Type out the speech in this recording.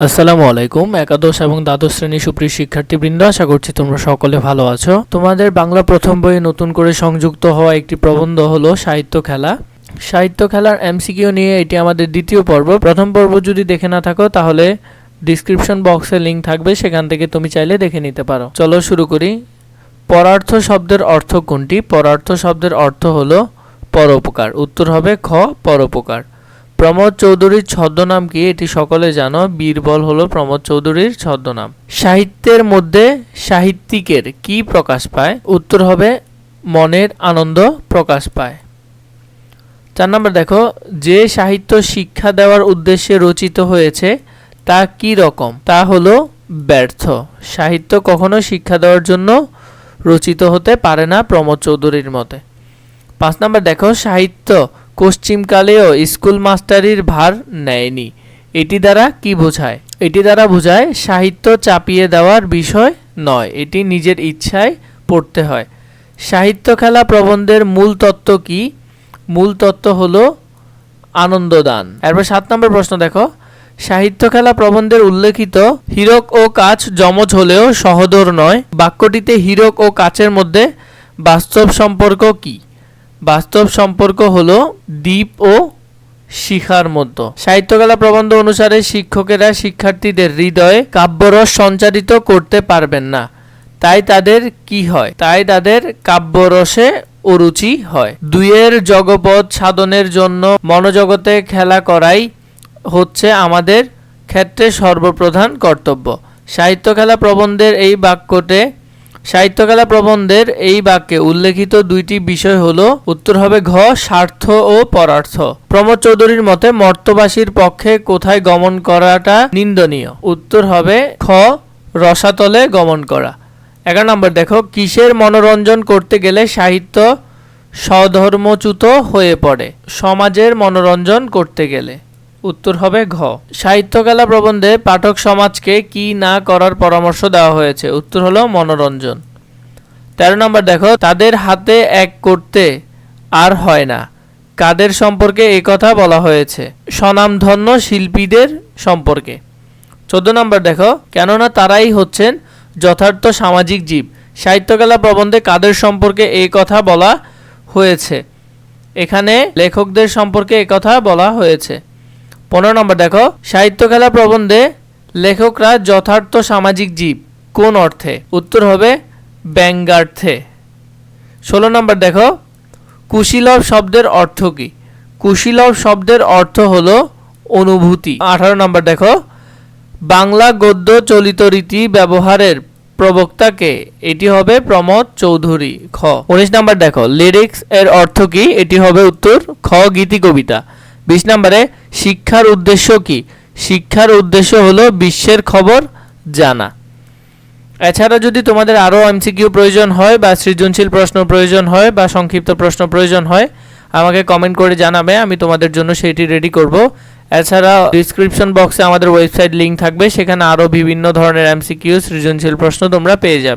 আসসালামু আলাইকুম। একাদশ এবং দ্বাদশ শ্রেণীর সুপ্রিয় শিক্ষার্থীবৃন্দ, আশা করছি তোমরা সকলে ভালো আছো। তোমাদের বাংলা প্রথম বইয়ে নতুন করে সংযুক্ত হওয়া একটি প্রবন্ধ হলো সাহিত্য খেলা। সাহিত্য খেলার এমসিকিউ নিয়ে এটি আমাদের দ্বিতীয় পর্ব। প্রথম পর্ব যদি দেখে না থাকো তাহলে ডিসক্রিপশন বক্সে লিংক থাকবে, সেখান থেকে তুমি চাইলে দেখে নিতে পারো। চলো শুরু করি। পরার্থ শব্দের অর্থ কোনটি? পরার্থ শব্দের অর্থ হলো পরোপকার। উত্তর হবে খ, পরোপকার। প্রমোদ চৌধুরীর ছদ্মনাম কি? এটি সকলে জানো, বীরবল হলো প্রমোদ চৌধুরীর ছদ্মনাম। সাহিত্যের মধ্যে সাহিত্যিকের কি প্রকাশ পায়? উত্তর হবে মনের আনন্দ প্রকাশ পায়। 4 নম্বর দেখো, যে সাহিত্য শিক্ষা দেওয়ার উদ্দেশ্যে রচিত হয়েছে তা কি রকম? তা হলো ব্যর্থ। সাহিত্য কখনো শিক্ষা দেওয়ার জন্য রচিত হতে পারে না প্রমোদ চৌধুরীর মতে। 5 নম্বর দেখো, সাহিত্য পশ্চিমকালেও স্কুল মাস্টারির ভার নেয়নি। এটি দ্বারা কি বোঝায়? এটি দ্বারা বোঝায় সাহিত্য চাপিয়ে দেওয়ার বিষয় নয়, এটি নিজের ইচ্ছায় পড়তে হয়। সাহিত্য খেলা প্রবন্ধের মূল তত্ত্ব কি? মূল তত্ত্ব হলো আনন্দদান। এরপর 7 নম্বর প্রশ্ন দেখো, সাহিত্য খেলা প্রবন্ধের উল্লেখিত হীরক ও কাচ যমজ হলেও সহোদর নয় বাক্যটিতে হীরক ও কাচের মধ্যে বাস্তব সম্পর্ক কি? বাস্তব সম্পর্ক হলো দ্বীপ ও শিখার মতো। সাহিত্যকলা প্রবন্ধ অনুসারে শিক্ষকেরা শিক্ষার্থীদের হৃদয়ে কাব্যরস সঞ্চারিত করতে পারবেন না, তাই তাদের কি হয়? তাই তাদের কাব্যরসে অরুচি হয়। 2 জগপথ সাধনের জন্য মনোজগতে খেলা করাই হচ্ছে আমাদের ক্ষেত্রে সর্বপ্রধান কর্তব্য। সাহিত্যকলা প্রবন্ধের এই বাক্যে উল্লেখিত 2টি বিষয় হলো, উত্তর হবে ঘ, স্বার্থ ও পরার্থ। প্রমোদ চৌধুরীর মতে মর্ত্যবাসীর পক্ষে কোথায় গমন করাটা নিন্দনীয়? উত্তর হবে খ, রসাতলে গমন করা। 11 নম্বর দেখো, কিসের মনোরঞ্জন করতে গেলে সাহিত্য স্বধর্মচ্যুত হয়ে পড়ে? সমাজের মনোরঞ্জন করতে গেলে। উত্তর হবে ঘ। সাহিত্যকলা প্রবন্ধে পাঠক সমাজকে কি না করার পরামর্শ দেওয়া হয়েছে? উত্তর হলো মনোরঞ্জন। 13 নম্বর দেখো, তাদের হাতে এক করতে আর হয় না, কাদের সম্পর্কে এই কথা বলা হয়েছে? স্বনামধন্য শিল্পীদের সম্পর্কে। 14 নম্বর দেখো, কেননা তারাই হচ্ছেন যথার্থ সামাজিক জীব। সাহিত্যকলা প্রবন্ধে কাদের সম্পর্কে এই কথা বলা হয়েছে? এখানে লেখকদের সম্পর্কে এই কথা বলা হয়েছে। 15 নম্বর দেখো, সাহিত্যকলা প্রবন্ধে লেখকরা যথার্থ সামাজিক জীব কোন অর্থে? উত্তর হবে ব্যঙ্গার্থে। 16 নম্বর দেখো, কুশীলব শব্দের অর্থ কি? কুশীলব শব্দের অর্থ হলো অনুভূতি। 18 নম্বর দেখো, বাংলা গদ্য চলিত রীতি ব্যবহারের প্রবক্তাকে? এটি হবে প্রমোদ চৌধুরী, খ। 19 নম্বর দেখো, লিরিক্স এর অর্থ কি? এটি হবে উত্তর খ, গীতি কবিতা। 20 নম্বরে শিক্ষার উদ্দেশ্য কি? শিক্ষার উদ্দেশ্য হলো বিশ্বের খবর জানা। এছাড়া যদি তোমাদের আরও এমসিকিউ প্রয়োজন হয় বা সৃজনশীল প্রশ্ন প্রয়োজন হয় বা সংক্ষিপ্ত প্রশ্ন প্রয়োজন হয়, আমাকে কমেন্ট করে জানাবে, আমি তোমাদের জন্য সেটি রেডি করব। এছাড়া ডিসক্রিপশন বক্সে আমাদের ওয়েবসাইট লিংক থাকবে, সেখানে আরও বিভিন্ন ধরনের এমসিকিউ সৃজনশীল প্রশ্ন তোমরা পেয়ে যাবে।